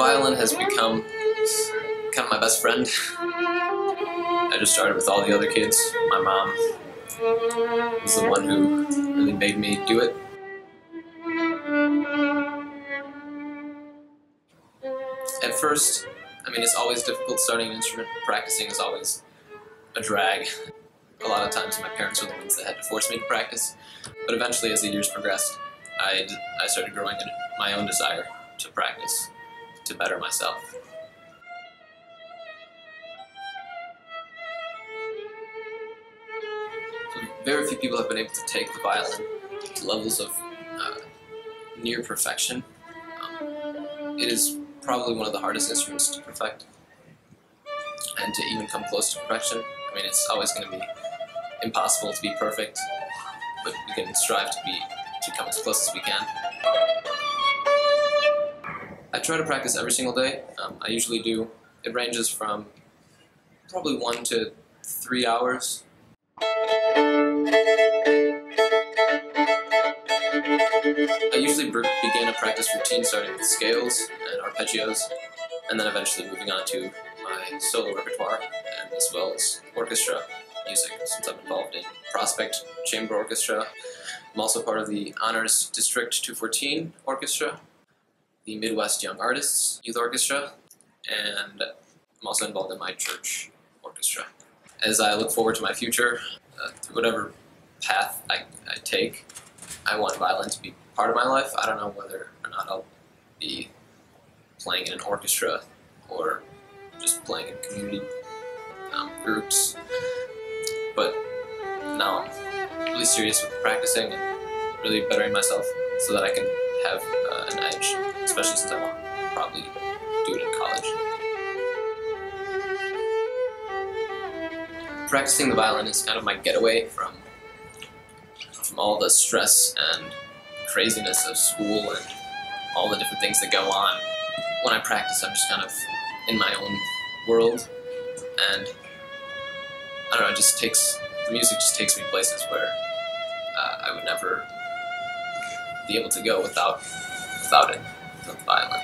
violin has become kind of my best friend. I just started with all the other kids. My mom was the one who really made me do it. At first, I mean, it's always difficult starting an instrument. Practicing is always a drag. A lot of times my parents were the ones that had to force me to practice. But eventually, as the years progressed, I started growing my own desire to practice, to better myself. So very few people have been able to take the violin to levels of near perfection. It is probably one of the hardest instruments to perfect, and to even come close to perfection. I mean, it's always going to be impossible to be perfect, but we can strive to come as close as we can. I try to practice every single day. I usually do. It ranges from probably 1 to 3 hours. I usually begin a practice routine starting with scales and arpeggios, and then eventually moving on to my solo repertoire, and as well as orchestra music, since I'm involved in Prospect Chamber Orchestra. I'm also part of the Honors District 214 Orchestra, the Midwest Young Artists Youth Orchestra, and I'm also involved in my church orchestra. As I look forward to my future, through whatever path I take, I want violin to be part of my life. I don't know whether or not I'll be playing in an orchestra or just playing in community groups, but now I'm really serious with practicing and really bettering myself so that I can have an edge, especially since I want to probably do it in college. Practicing the violin is kind of my getaway from all the stress and craziness of school and all the different things that go on. When I practice, I'm just kind of in my own world, and I don't know, the music just takes me places where I would never be able to go without it, without the violin.